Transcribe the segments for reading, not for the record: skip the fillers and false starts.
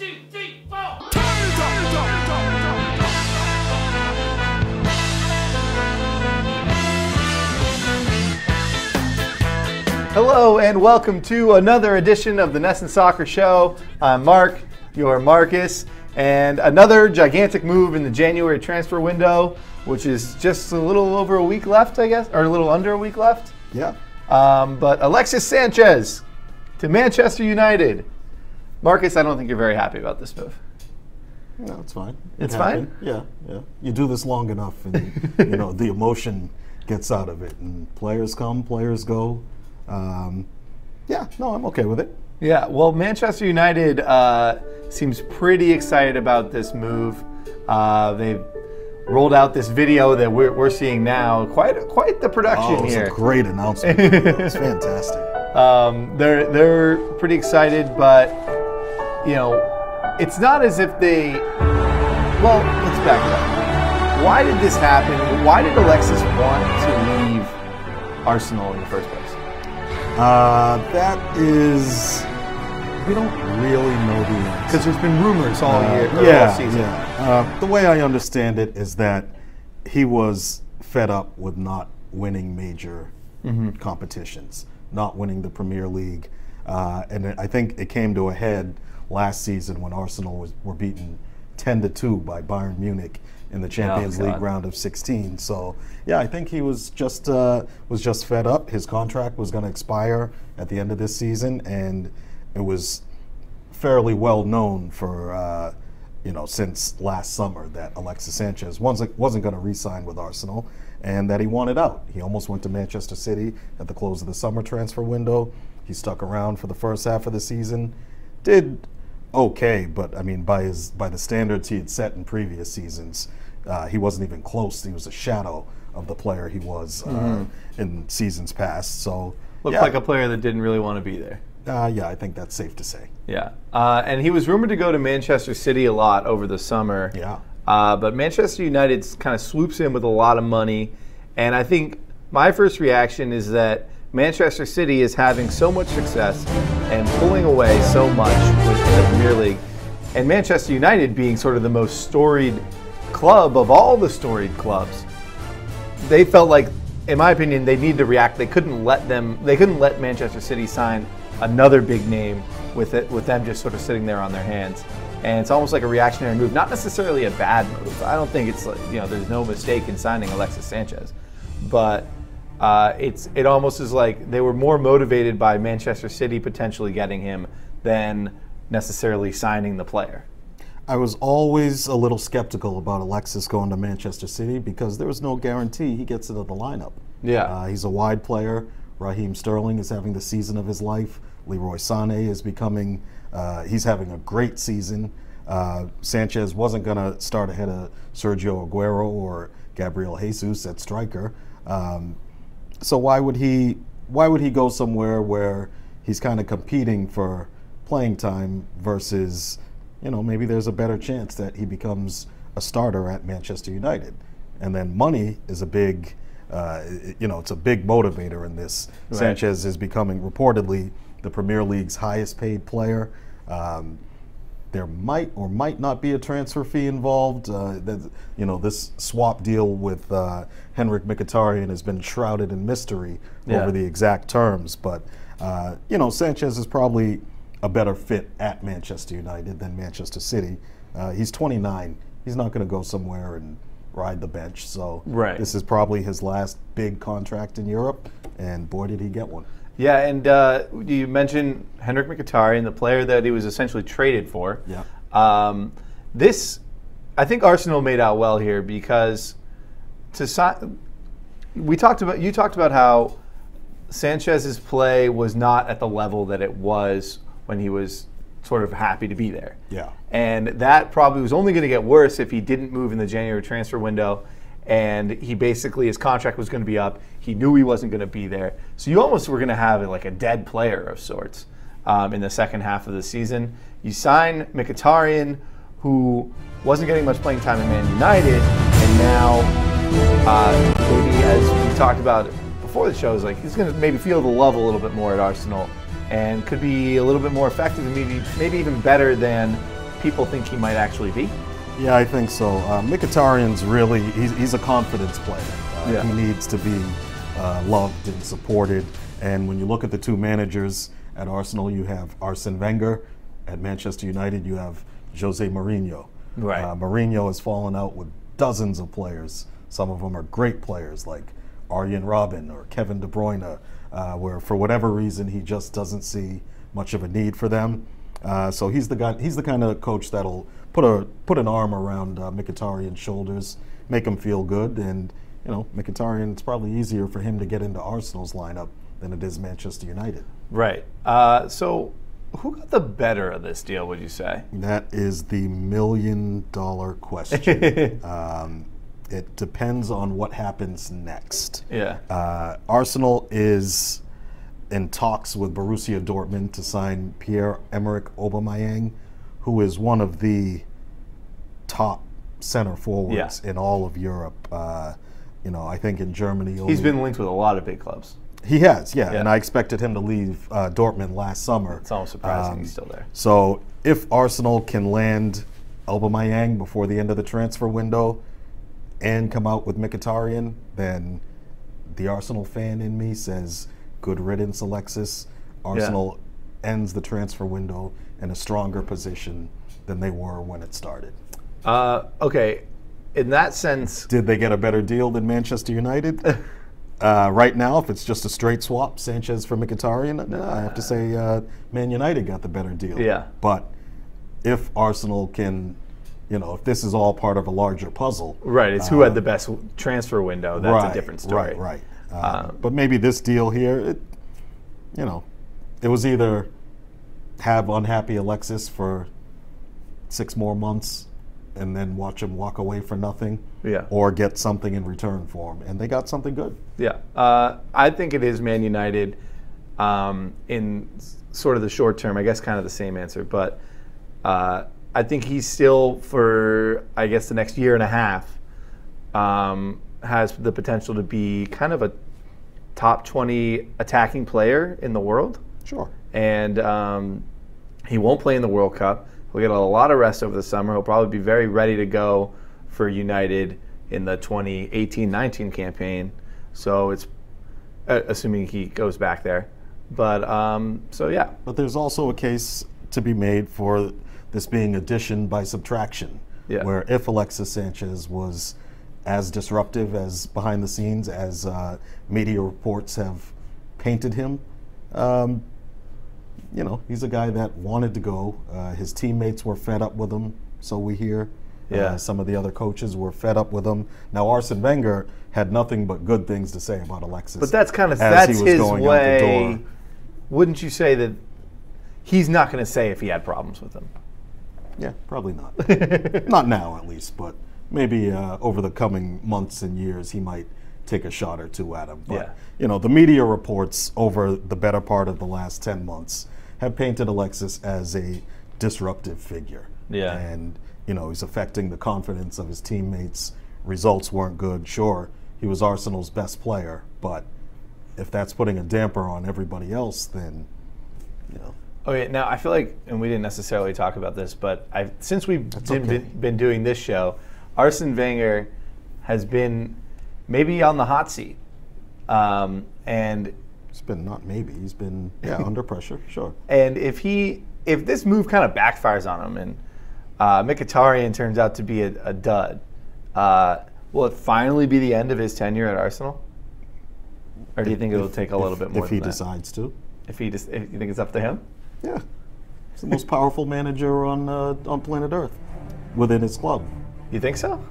2, 3, 4. Hello and welcome to another edition of the NESN Soccer Show. I'm Mark, you're Marcus, and another gigantic move in the January transfer window, which is just a little over a week left, I guess, or a little under a week left. Yeah. But Alexis Sanchez to Manchester United. Marcus, I don't think you're very happy about this move. No, it's fine. It's fine? Yeah. You do this long enough and, you know, the emotion gets out of it. And players come, players go. Yeah, no, I'm okay with it. Yeah, well, Manchester United seems pretty excited about this move. They've rolled out this video that we're seeing now. Quite the production here. It's a great announcement. It's fantastic. They're pretty excited, but you know, it's not as if they. Well, let's back it up. Why did this happen? Why did Alexis want to leave Arsenal in the first place? That is, we don't really know the answer. Because there's been rumors all year, all season. Yeah. The way I understand it is that he was fed up with not winning major competitions, not winning the Premier League, and I think it came to a head last season when Arsenal were beaten 10-2 by Bayern Munich in the Champions League round of 16. So yeah, I think he was just fed up. His contract was going to expire at the end of this season, and it was fairly well known for since last summer that Alexis Sanchez wasn't going to re-sign with Arsenal, and that he wanted out. He almost went to Manchester City at the close of the summer transfer window. He stuck around for the first half of the season, did okay, but I mean by the standards he had set in previous seasons, he wasn't even close. He was a shadow of the player he was in seasons past. So looked like a player that didn't really want to be there. Yeah, I think that's safe to say. Yeah, and he was rumored to go to Manchester City a lot over the summer. Yeah. But Manchester United kind of swoops in with a lot of money, and I think my first reaction is that Manchester City is having so much success and pulling away so much with the Premier League, and Manchester United being sort of the most storied club of all the storied clubs. They felt like, in my opinion, they needed to react. They couldn't let Manchester City sign another big name with them just sort of sitting there on their hands. And it's almost like a reactionary move, not necessarily a bad move. I don't think it's like, there's no mistake in signing Alexis Sanchez, but it almost is like they were more motivated by Manchester City potentially getting him than necessarily signing the player. I was always a little skeptical about Alexis going to Manchester City because there was no guarantee he gets into the lineup. Yeah, he's a wide player. Raheem Sterling is having the season of his life. Leroy Sané is becoming, he's having a great season. Sanchez wasn't going to start ahead of Sergio Aguero or Gabriel Jesus at striker. So why would he go somewhere where he's kind of competing for playing time versus, maybe there's a better chance that he becomes a starter at Manchester United. And then money is a big, it's a big motivator in this. Right. Sanchez is becoming reportedly the Premier League's highest paid player. There might or might not be a transfer fee involved. This swap deal with Henrik Mkhitaryan has been shrouded in mystery over the exact terms. But, Sanchez is probably a better fit at Manchester United than Manchester City. He's 29. He's not going to go somewhere and ride the bench. So this is probably his last big contract in Europe, and boy, did he get one. Yeah, and you mentioned Henrik Mkhitaryan, the player that he was essentially traded for. Yeah. I think Arsenal made out well here because you talked about how Sanchez's play was not at the level that it was when he was sort of happy to be there. Yeah. And that probably was only going to get worse if he didn't move in the January transfer window, and he basically, his contract was going to be up. He knew he wasn't going to be there. So you almost were going to have like a dead player of sorts in the second half of the season. You sign Mkhitaryan, who wasn't getting much playing time in Man United, and now maybe, as we talked about before the show, is like he's going to maybe feel the love a little bit more at Arsenal and could be a little bit more effective and maybe even better than people think he might actually be? Yeah, I think so. Mkhitaryan's really, he's a confidence player. Yeah. He needs to be loved and supported. And when you look at the two managers at Arsenal, you have Arsene Wenger. At Manchester United, you have Jose Mourinho. Right. Mourinho has fallen out with dozens of players. Some of them are great players like Arjen Robben or Kevin De Bruyne, where for whatever reason he just doesn't see much of a need for them. So he's the guy. He's the kind of coach that'll put an arm around Mkhitaryan's shoulders, make him feel good, and Mkhitaryan. It's probably easier for him to get into Arsenal's lineup than it is Manchester United. Right. So who got the better of this deal, would you say? That is the million-dollar question. It depends on what happens next. Yeah. Arsenal is in talks with Borussia Dortmund to sign Pierre-Emerick Aubameyang, who is one of the top center forwards in all of Europe. I think in Germany he's been linked with a lot of big clubs. He has, yeah, and I expected him to leave Dortmund last summer. It's almost surprising he's still there. So if Arsenal can land Aubameyang before the end of the transfer window and come out with Mkhitaryan, then the Arsenal fan in me says, good riddance, Alexis. Arsenal ends the transfer window in a stronger position than they were when it started. Okay, in that sense... Did they get a better deal than Manchester United? Right now, if it's just a straight swap, Sanchez for Mkhitaryan, I have to say Man United got the better deal. Yeah. But if Arsenal can, if this is all part of a larger puzzle. Right, it's who had the best transfer window. That's a different story. Right. But maybe this deal here, it was either have unhappy Alexis for 6 more months and then watch him walk away for nothing, or get something in return for him. And they got something good. Yeah. I think it is Man United in sort of the short term. I guess kind of the same answer. But I think he's still, for, I guess, the next year and a half, has the potential to be kind of a top 20 attacking player in the world. Sure. And he won't play in the World Cup. He'll get a lot of rest over the summer. He'll probably be very ready to go for United in the 2018-19 campaign. So it's assuming he goes back there. But so yeah. But there's also a case to be made for this being addition by subtraction. Yeah. Where if Alexis Sanchez was as disruptive as behind the scenes as media reports have painted him, he's a guy that wanted to go. His teammates were fed up with him, so we hear. Some of the other coaches were fed up with him. Now, Arsene Wenger had nothing but good things to say about Alexis. But that's kind of that's his way. Wouldn't you say that he's not going to say if he had problems with him? Yeah, probably not. Not now, at least, but maybe over the coming months and years, he might take a shot or two at him. But, the media reports over the better part of the last 10 months have painted Alexis as a disruptive figure. Yeah. And, he's affecting the confidence of his teammates. Results weren't good. Sure, he was Arsenal's best player, but if that's putting a damper on everybody else, then, Okay, now I feel like, and we didn't necessarily talk about this, but since we've been doing this show, Arsene Wenger has been maybe on the hot seat. And it's been not maybe, he's been under pressure, sure. And if this move kind of backfires on him and Mkhitaryan turns out to be a dud, will it finally be the end of his tenure at Arsenal? Or do you think it'll take a little bit more? If he decides to. If you think it's up to him? Yeah, he's the most powerful manager on planet Earth within his club. You think so?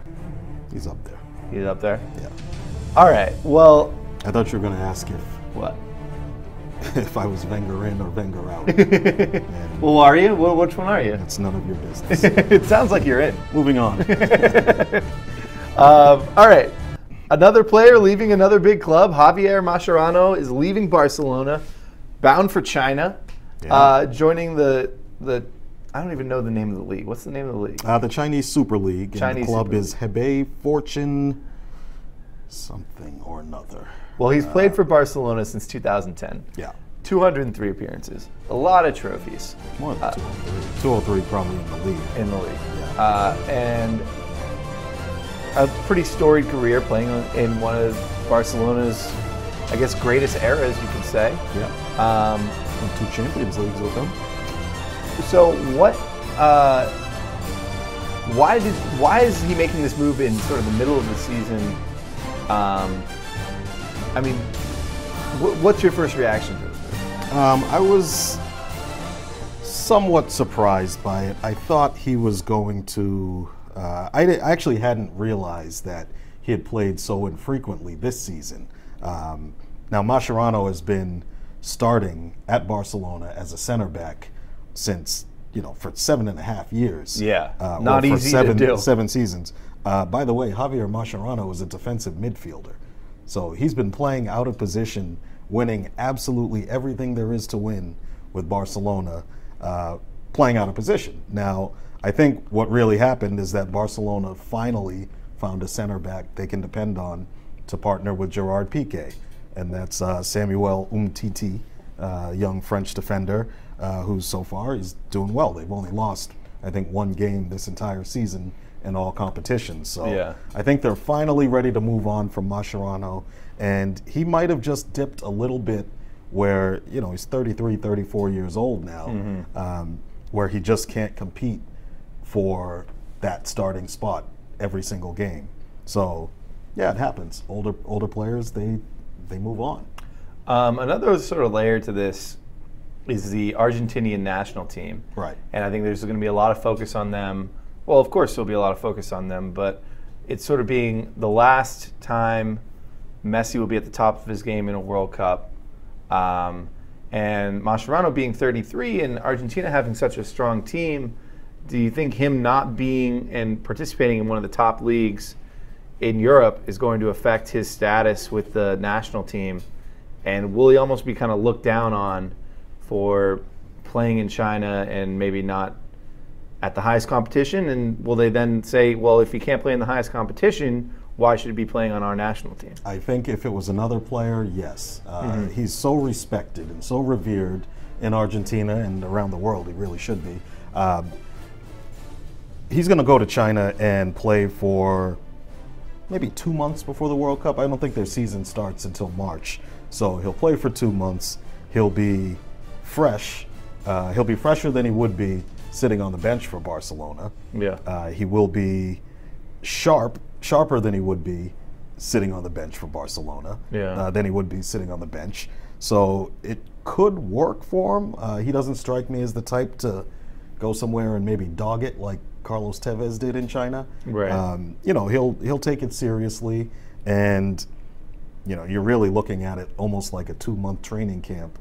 He's up there. He's up there? Yeah. All right, well... I thought you were going to ask if... What? If I was Wenger in or Wenger out. Well, are you? Which one are you? It's none of your business. It sounds like you're in. Moving on. All right. Another player leaving another big club, Javier Mascherano, is leaving Barcelona, bound for China, joining the I don't even know the name of the league. What's the name of the league? The Chinese Super League. Chinese and the club Super is Hebei Fortune something or another. Well, he's played for Barcelona since 2010. Yeah. 203 appearances, a lot of trophies. More than 203. 203 probably in the league. In the league. And a pretty storied career playing in one of Barcelona's, I guess, greatest eras, you could say. Yeah. And 2 Champions Leagues with them. So what? Why is he making this move in sort of the middle of the season? I mean, what's your first reaction to this move? I was somewhat surprised by it. I thought he was going to. I actually hadn't realized that he had played so infrequently this season. Now, Mascherano has been starting at Barcelona as a center back since, for 7.5 years. Yeah, not easy to do. 7 seasons. By the way, Javier Mascherano is a defensive midfielder. So he's been playing out of position, winning absolutely everything there is to win with Barcelona, playing out of position. Now, I think what really happened is that Barcelona finally found a center back they can depend on to partner with Gerard Piqué, and that's Samuel Umtiti, young French defender, who so far is doing well. They've only lost, I think, 1 game this entire season in all competitions. So yeah. I think they're finally ready to move on from Mascherano, and he might have just dipped a little bit where, he's 33, 34 years old now, where he just can't compete for that starting spot every single game. So, yeah, it happens. Older players, they move on. Another sort of layer to this is the Argentinian national team. Right. And I think there's going to be a lot of focus on them. Well, of course there'll be a lot of focus on them, but it's sort of being the last time Messi will be at the top of his game in a World Cup. And Mascherano being 33 and Argentina having such a strong team, do you think him not being and participating in one of the top leagues in Europe is going to affect his status with the national team? And will he almost be kind of looked down on for playing in China and maybe not at the highest competition? And will they then say, well, if he can't play in the highest competition, why should he be playing on our national team? I think if it was another player, yes. He's so respected and so revered in Argentina and around the world. He really should be. He's going to go to China and play for maybe 2 months before the World Cup. I don't think their season starts until March. So he'll play for 2 months. He'll be fresh. He'll be fresher than he would be sitting on the bench for Barcelona. Yeah. He will be sharper than he would be sitting on the bench for Barcelona. Yeah. Than he would be sitting on the bench. So it could work for him. He doesn't strike me as the type to go somewhere and maybe dog it like Carlos Tevez did in China. Right. He'll take it seriously, and you're really looking at it almost like a 2-month training camp,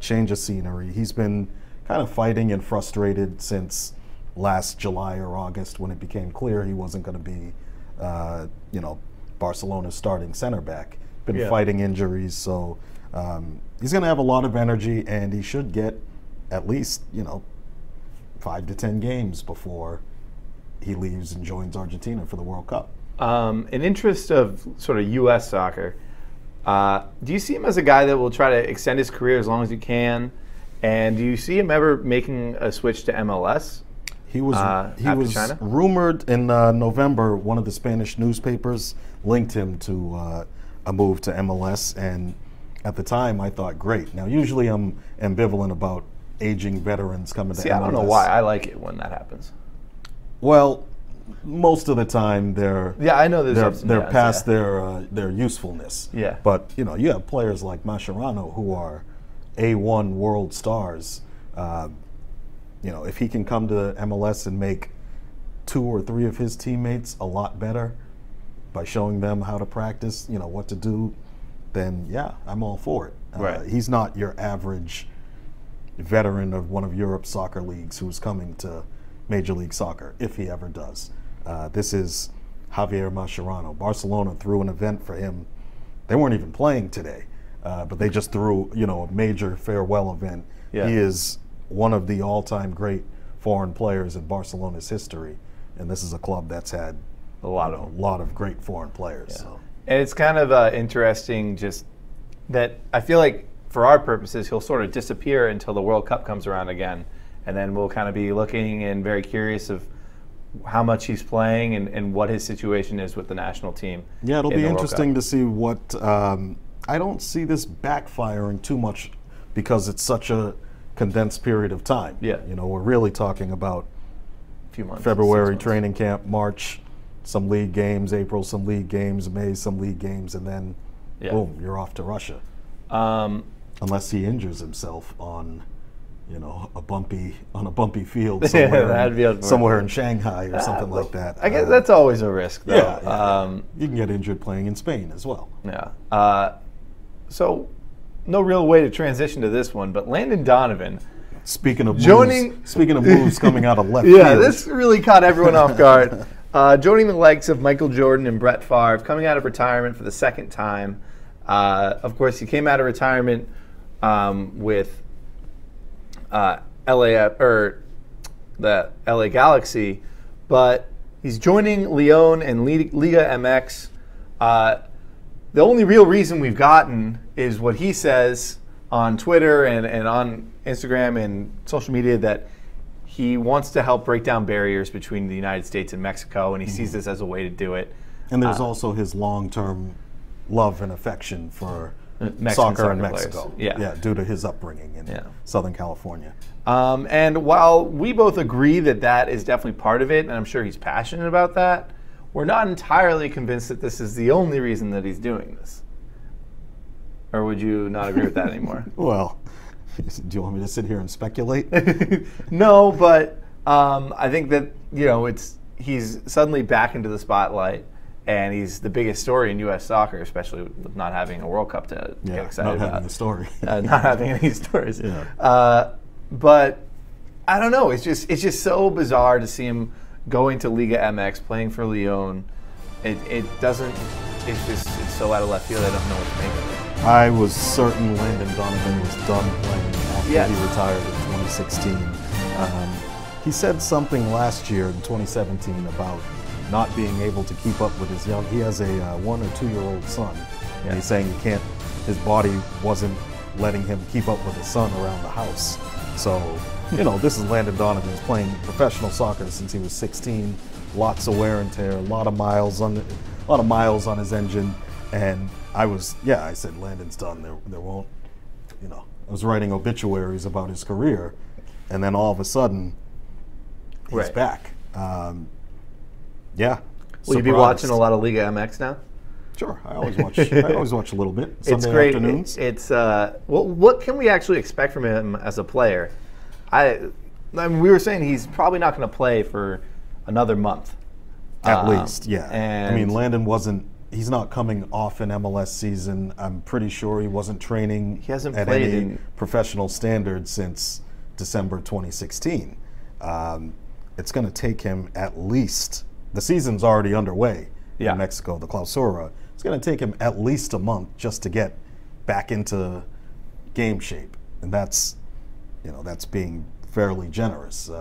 change of scenery. He's been kind of fighting and frustrated since last July or August when it became clear he wasn't going to be, Barcelona's starting center back. Been fighting injuries, so he's going to have a lot of energy, and he should get at least 5 to 10 games before he leaves and joins Argentina for the World Cup. In interest of sort of U.S. soccer, do you see him as a guy that will try to extend his career as long as he can? And do you see him ever making a switch to MLS? He was China? rumored in November. One of the Spanish newspapers linked him to a move to MLS, and at the time I thought, great. Now, usually I'm ambivalent about aging veterans coming to MLS. I don't know why. I like it when that happens. Well, most of the time they're I know they're past their usefulness. Yeah. But you have players like Mascherano who are A1 world stars. If he can come to MLS and make 2 or 3 of his teammates a lot better by showing them how to practice, what to do, then yeah, I'm all for it. Right. He's not your average veteran of one of Europe's soccer leagues who's coming to Major League Soccer, if he ever does. This is Javier Mascherano. Barcelona threw an event for him. They weren't even playing today, but they just threw a major farewell event. Yeah. He is one of the all-time great foreign players in Barcelona's history, and this is a club that's had a lot of great foreign players. Yeah. So. And it's kind of interesting just that I feel like for our purposes, he'll sort of disappear until the World Cup comes around again. And then we'll kind of be looking and very curious of how much he's playing and what his situation is with the national team. Yeah, it'll be interesting to see what I don't see this backfiring too much because it's such a condensed period of time. Yeah. You know, we're really talking about a few months, February training camp, March, some league games, April, some league games, May, some league games, and then boom, you're off to Russia. Unless he injures himself on, you know, a bumpy field somewhere, somewhere in Shanghai or something like that. I guess that's always a risk, though. Yeah. You can get injured playing in Spain as well. Yeah. So, no real way to transition to this one, but Landon Donovan. Speaking of moves coming out of left field. Yeah, this really caught everyone off guard. Joining the likes of Michael Jordan and Brett Favre, coming out of retirement for the second time. Of course, he came out of retirement with the LA Galaxy, but he's joining Lyon and Liga MX. The only real reason we've gotten is what he says on Twitter and on Instagram and social media, that he wants to help break down barriers between the United States and Mexico, and he sees this as a way to do it. And there's also his long-term love and affection for Mexican soccer in Mexico. Yeah, due to his upbringing in Southern California. And while we both agree that that is definitely part of it, and I'm sure he's passionate about that, we're not entirely convinced that this is the only reason that he's doing this. Or would you not agree with that anymore? Well, do you want me to sit here and speculate? No, but I think that, you know, he's suddenly back into the spotlight. And he's the biggest story in U.S. soccer, especially with not having a World Cup to get excited about. Not having a story. Not having any stories. But I don't know. It's just so bizarre to see him going to Liga MX, playing for Lyon. It's so out of left field. I don't know what to make of it. I was certain Landon Donovan was done playing after he retired in 2016. He said something last year in 2017 about not being able to keep up with his he has a 1 or 2 year old son. And he's saying his body wasn't letting him keep up with his son around the house. So, you know, this is Landon Donovan. He's playing professional soccer since he was 16. Lots of wear and tear, a lot of miles on his engine. And I said, Landon's done. There won't, you know, I was writing obituaries about his career, and then all of a sudden, he's back. Will you be watching a lot of Liga MX now? Sure, I always watch. I always watch a little bit. Sunday afternoons. What can we actually expect from him as a player? I mean, we were saying he's probably not going to play for another month, at least. Yeah, and I mean, Landon wasn't. He's not coming off an MLS season. I'm pretty sure he wasn't training. He hasn't at played any professional standards since December 2016. It's going to take him at least. The season's already underway in Mexico, the Clausura. It's going to take him at least a month just to get back into game shape, and that's being fairly generous.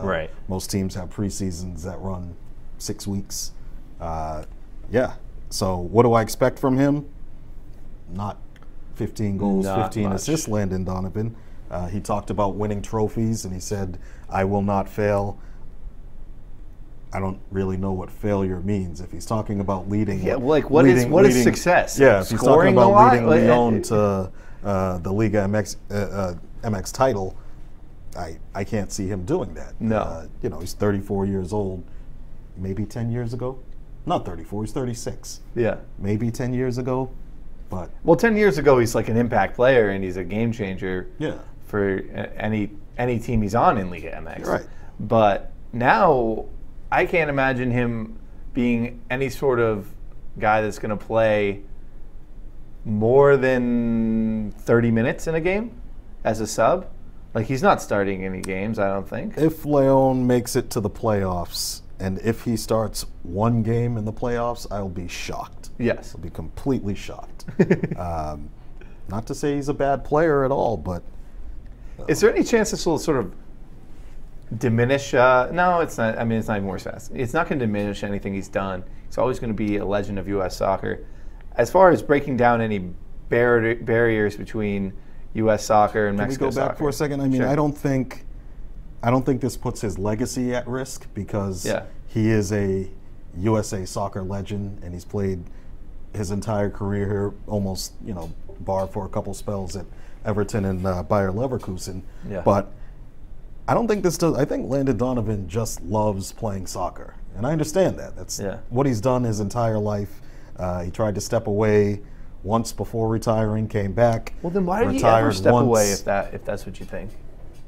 Most teams have preseasons that run 6 weeks. So what do I expect from him? Not 15 goals, 15 assists, Landon Donovan. He talked about winning trophies, and he said, "I will not fail." I don't really know what failure means. If he's talking about leading, what is success? Yeah, if he's talking about leading Lyon to the Liga MX title, I can't see him doing that. No, you know, he's 34 years old. Maybe 10 years ago, not 34. He's 36. Yeah, maybe 10 years ago, but 10 years ago he's like an impact player and he's a game changer. Yeah. For any team he's on in Liga MX. Right. But now, I can't imagine him being any sort of guy that's going to play more than 30 minutes in a game as a sub. Like, he's not starting any games, I don't think. If Lyon makes it to the playoffs, and if he starts one game in the playoffs, I'll be shocked. Yes. I'll be completely shocked. Not to say he's a bad player at all, but... Is there any chance this will sort of diminish? No, it's not. I mean, it's not even more fast. It's not going to diminish anything he's done. He's always going to be a legend of U.S. soccer. As far as breaking down any barriers between U.S. soccer and Can Mexico we go back soccer. for a second? I mean, Sure. I don't think this puts his legacy at risk because Yeah. he is a USA soccer legend and he's played his entire career here, almost, bar for a couple spells at Everton and Bayer Leverkusen. Yeah. But I don't think this does. I think Landon Donovan just loves playing soccer, and I understand that. That's what he's done his entire life. He tried to step away once before retiring, came back. Well, then why did he ever step away if that's what you think?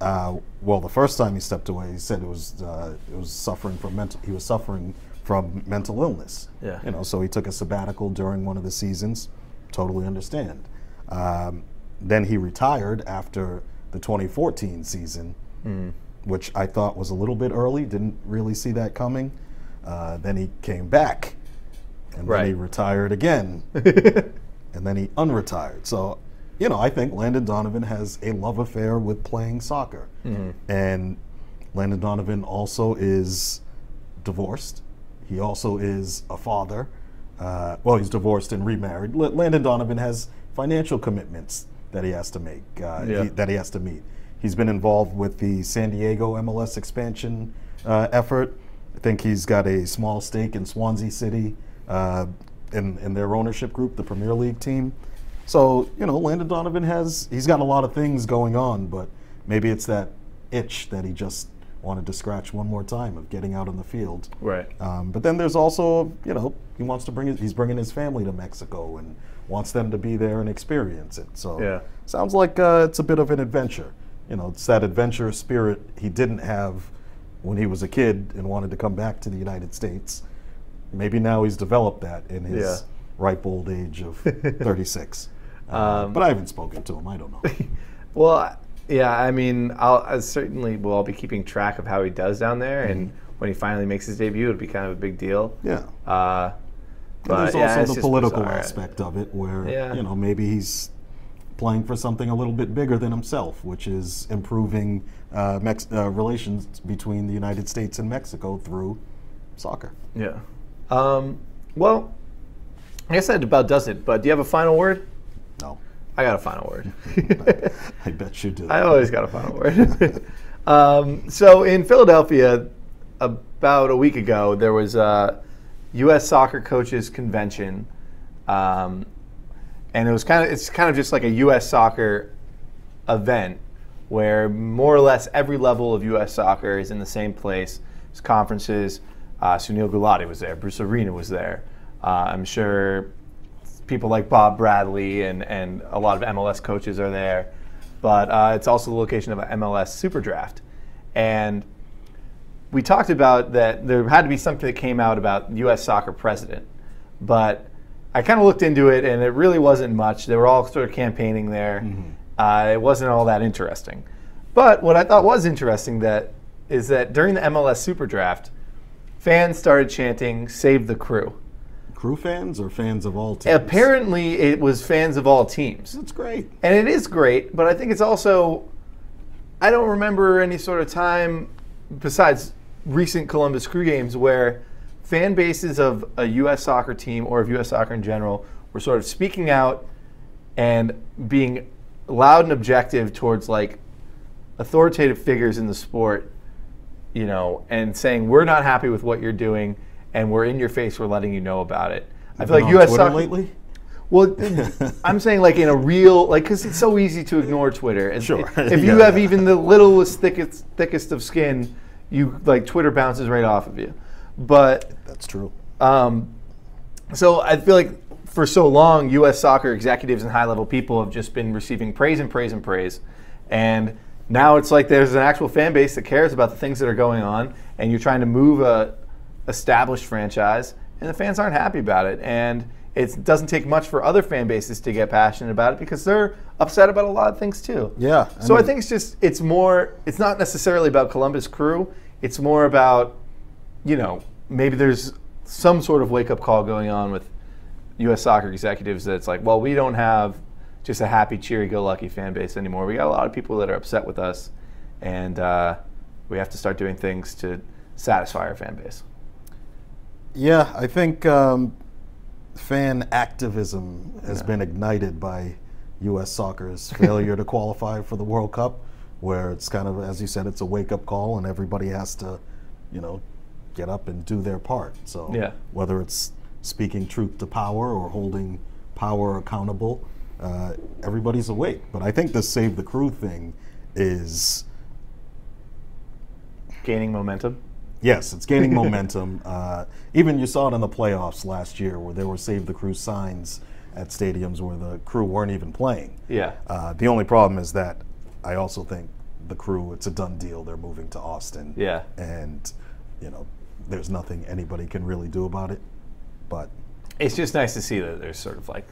Well, the first time he stepped away, he said it was suffering from mental illness. Yeah. So he took a sabbatical during one of the seasons. Totally understand. Then he retired after the 2014 season, which I thought was a little bit early. Didn't really see that coming. Then he came back, and then he retired again, and then he unretired. So, I think Landon Donovan has a love affair with playing soccer. And Landon Donovan also is divorced. He also is a father. Well, he's divorced and remarried. Landon Donovan has financial commitments that he has to make, that he has to meet. He's been involved with the San Diego MLS expansion effort. I think he's got a small stake in Swansea City in their ownership group, the Premier League team. So, Landon Donovan he's got a lot of things going on, but maybe it's that itch that he just wanted to scratch one more time of getting out on the field. Right. But then there's also, he wants to he's bringing his family to Mexico and wants them to be there and experience it. So sounds like it's a bit of an adventure. It's that adventurous spirit he didn't have when he was a kid and wanted to come back to the United States. Maybe now he's developed that in his ripe old age of 36. But I haven't spoken to him. I don't know. Well, yeah, I mean, I'll be keeping track of how he does down there, and when he finally makes his debut, it'll be kind of a big deal. Yeah. But there's also the political aspect of it, where maybe he's playing for something a little bit bigger than himself, which is improving relations between the United States and Mexico through soccer. Yeah. Well, I guess that about does it. But do you have a final word? No. I got a final word. I bet you do. I always got a final word. So in Philadelphia, about a week ago, there was a U.S. Soccer Coaches Convention, and it's kind of just like a U.S. soccer event where more or less every level of U.S. soccer is in the same place. There's conferences. Sunil Gulati was there. Bruce Arena was there. I'm sure people like Bob Bradley and a lot of MLS coaches are there. But it's also the location of an MLS Super Draft. And we talked about that there had to be something that came out about U.S. soccer president. But I kind of looked into it, and it really wasn't much. They were all sort of campaigning there. It wasn't all that interesting. But what I thought was interesting is that during the MLS Super Draft, fans started chanting, "Save the crew." Crew fans or fans of all teams? Apparently, it was fans of all teams. That's great. And it is great, but I think it's also, I don't remember any sort of time besides recent Columbus Crew games where fan bases of a U.S. soccer team or of U.S. soccer in general were sort of speaking out and being loud and objective towards like authoritative figures in the sport, and saying, we're not happy with what you're doing and we're in your face, we're letting you know about it. I feel like U.S. soccer lately? Well, I'm saying like in a real, because it's so easy to ignore Twitter. Sure. If you have even the littlest, thickest of skin, Twitter bounces right off of you. But that's true. So I feel like for so long, U.S. soccer executives and high-level people have just been receiving praise and praise and praise. And now it's like there's an actual fan base that cares about the things that are going on, and you're trying to move a established franchise, and the fans aren't happy about it. And it doesn't take much for other fan bases to get passionate about it because they're upset about a lot of things too. Yeah. I think it's not necessarily about Columbus Crew. It's more about, maybe there's some sort of wake-up call going on with U.S. soccer executives that's like, well, we don't have just a happy, cheery-go-lucky fan base anymore. We got a lot of people that are upset with us, and we have to start doing things to satisfy our fan base. Yeah, I think fan activism has been ignited by U.S. soccer's failure to qualify for the World Cup, where it's kind of, as you said, it's a wake-up call, and everybody has to, you know, get up and do their part. So yeah. whether it's speaking truth to power or holding power accountable, everybody's awake. But I think the Save the Crew thing is gaining momentum. Yes, it's gaining momentum. Even you saw it in the playoffs last year, where there were Save the Crew signs at stadiums where the Crew weren't even playing. Yeah. The only problem is that I also think the Crew, it's a done deal. They're moving to Austin. Yeah. And, you know, there's nothing anybody can really do about it. But it's just nice to see that there's sort of like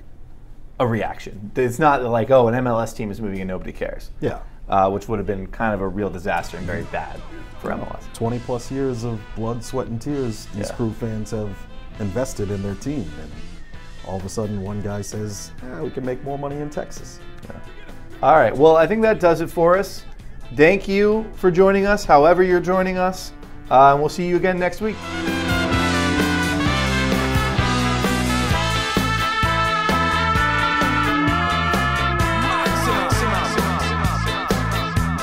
a reaction. It's not like, oh, an MLS team is moving and nobody cares. Yeah. Which would have been kind of a real disaster and very bad for MLS. 20 plus years of blood, sweat, and tears these Crew fans have invested in their team. And all of a sudden one guy says, we can make more money in Texas. Yeah. All right, well, I think that does it for us. Thank you for joining us, however you're joining us. And we'll see you again next week.